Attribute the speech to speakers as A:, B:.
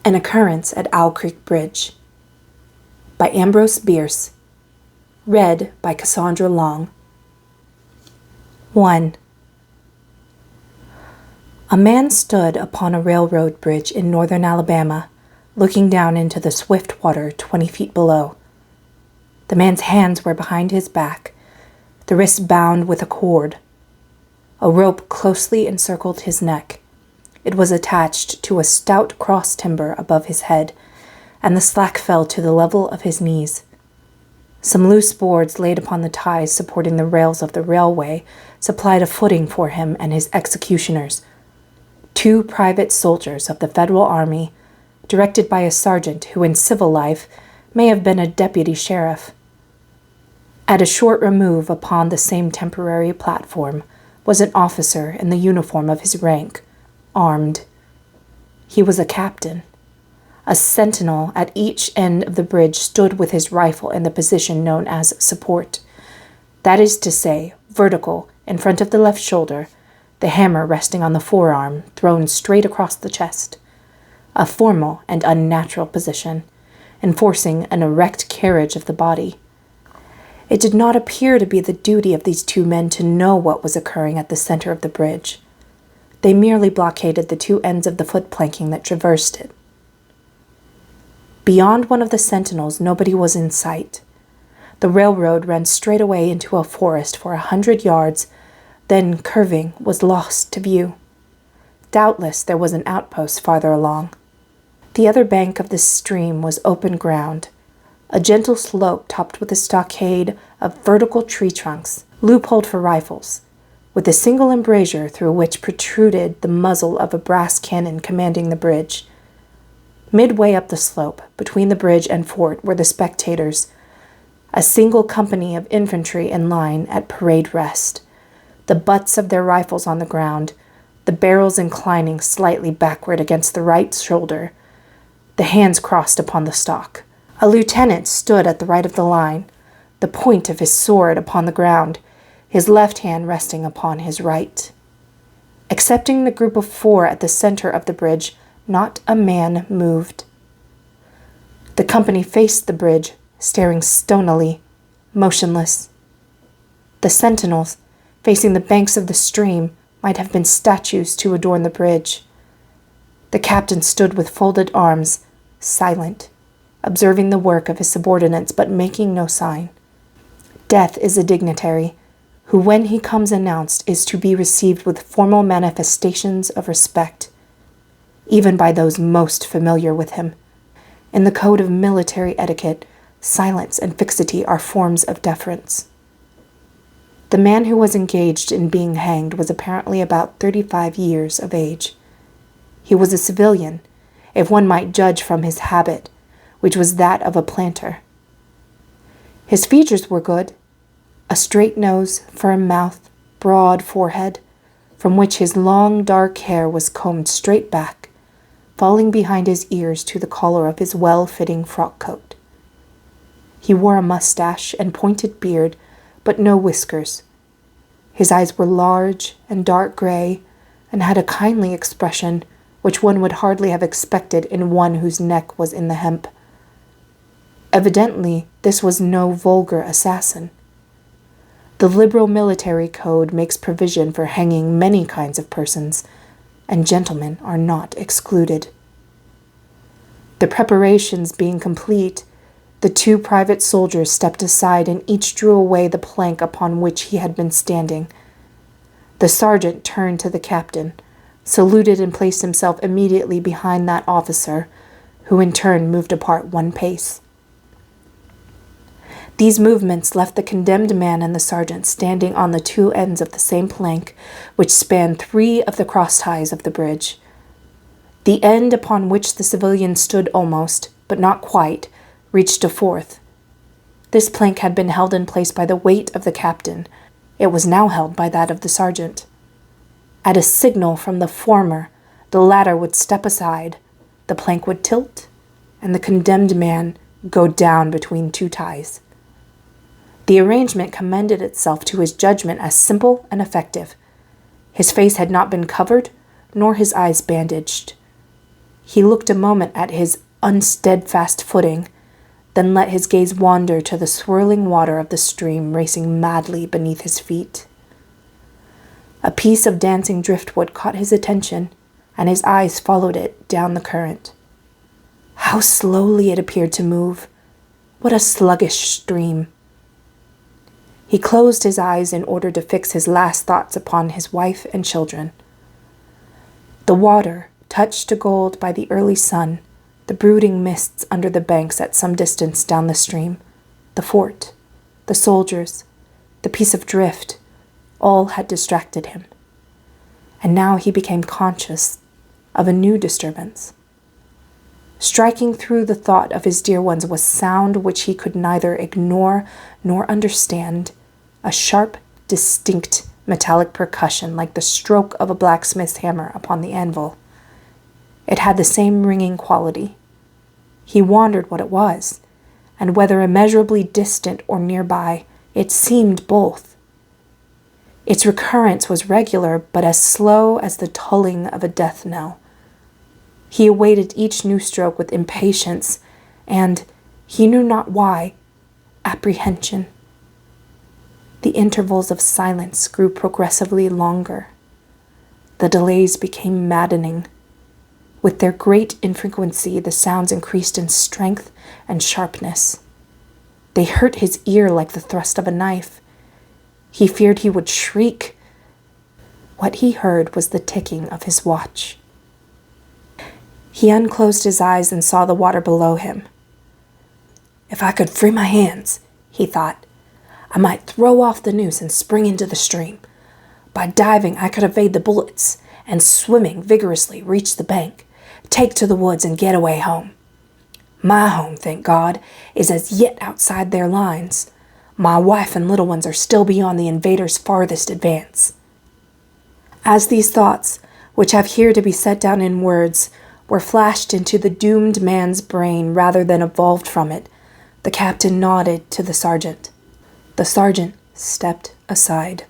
A: An Occurrence at Owl Creek Bridge by Ambrose Bierce. Read by Casaundra Long. 1. A man stood upon a railroad bridge in northern Alabama, looking down into the swift water 20 feet below. The man's hands were behind his back, the wrists bound with a cord. A rope closely encircled his neck. It was attached to a stout cross timber above his head, and the slack fell to the level of his knees. Some loose boards laid upon the ties supporting the rails of the railway supplied a footing for him and his executioners, 2 private soldiers of the Federal Army, directed by a sergeant who in civil life may have been a deputy sheriff. At a short remove upon the same temporary platform was an officer in the uniform of his rank, armed. He was a captain. A sentinel at each end of the bridge stood with his rifle in the position known as support. That is to say, vertical in front of the left shoulder, the hammer resting on the forearm, thrown straight across the chest. A formal and unnatural position, enforcing an erect carriage of the body. It did not appear to be the duty of these 2 men to know what was occurring at the center of the bridge. They merely blockaded the 2 ends of the foot planking that traversed it. Beyond one of the sentinels, nobody was in sight. The railroad ran straight away into a forest for 100 yards, then, curving, was lost to view. Doubtless there was an outpost farther along. The other bank of the stream was open ground, a gentle slope topped with a stockade of vertical tree trunks, loopholed for rifles, with a single embrasure through which protruded the muzzle of a brass cannon commanding the bridge. Midway up the slope, between the bridge and fort, were the spectators, a single company of infantry in line at parade rest, the butts of their rifles on the ground, the barrels inclining slightly backward against the right shoulder, the hands crossed upon the stock. A lieutenant stood at the right of the line, the point of his sword upon the ground, his left hand resting upon his right. Excepting the group of 4 at the center of the bridge, not a man moved. The company faced the bridge, staring stonily, motionless. The sentinels, facing the banks of the stream, might have been statues to adorn the bridge. The captain stood with folded arms, silent, observing the work of his subordinates but making no sign. Death is a dignitary, who when he comes announced is to be received with formal manifestations of respect, even by those most familiar with him. In the code of military etiquette, silence and fixity are forms of deference. The man who was engaged in being hanged was apparently about 35 years of age. He was a civilian, if one might judge from his habit, which was that of a planter. His features were good. A straight nose, firm mouth, broad forehead, from which his long dark hair was combed straight back, falling behind his ears to the collar of his well-fitting frock coat. He wore a mustache and pointed beard, but no whiskers. His eyes were large and dark gray, and had a kindly expression which one would hardly have expected in one whose neck was in the hemp. Evidently, this was no vulgar assassin. The liberal military code makes provision for hanging many kinds of persons, and gentlemen are not excluded. The preparations being complete, the 2 private soldiers stepped aside and each drew away the plank upon which he had been standing. The sergeant turned to the captain, saluted and placed himself immediately behind that officer, who in turn moved apart 1 pace. These movements left the condemned man and the sergeant standing on the 2 ends of the same plank which spanned 3 of the cross ties of the bridge. The end upon which the civilian stood almost, but not quite, reached a 4th. This plank had been held in place by the weight of the captain. It was now held by that of the sergeant. At a signal from the former, the latter would step aside, the plank would tilt, and the condemned man go down between 2 ties. The arrangement commended itself to his judgment as simple and effective. His face had not been covered, nor his eyes bandaged. He looked a moment at his unsteadfast footing, then let his gaze wander to the swirling water of the stream racing madly beneath his feet. A piece of dancing driftwood caught his attention, and his eyes followed it down the current. How slowly it appeared to move! What a sluggish stream! He closed his eyes in order to fix his last thoughts upon his wife and children. The water, touched to gold by the early sun, the brooding mists under the banks at some distance down the stream, the fort, the soldiers, the piece of drift, all had distracted him. And now he became conscious of a new disturbance. Striking through the thought of his dear ones was sound which he could neither ignore nor understand, a sharp, distinct metallic percussion like the stroke of a blacksmith's hammer upon the anvil. It had the same ringing quality. He wondered what it was, and whether immeasurably distant or nearby, it seemed both. Its recurrence was regular, but as slow as the tolling of a death knell. He awaited each new stroke with impatience and, he knew not why, apprehension. The intervals of silence grew progressively longer. The delays became maddening. With their great infrequency, the sounds increased in strength and sharpness. They hurt his ear like the thrust of a knife. He feared he would shriek. What he heard was the ticking of his watch. He unclosed his eyes and saw the water below him. If I could free my hands, he thought, I might throw off the noose and spring into the stream. By diving, I could evade the bullets, and swimming vigorously reach the bank, take to the woods, and get away home. My home, thank God, is as yet outside their lines. My wife and little ones are still beyond the invaders' farthest advance. As these thoughts, which have here to be set down in words, were flashed into the doomed man's brain rather than evolved from it, the captain nodded to the sergeant. The sergeant stepped aside.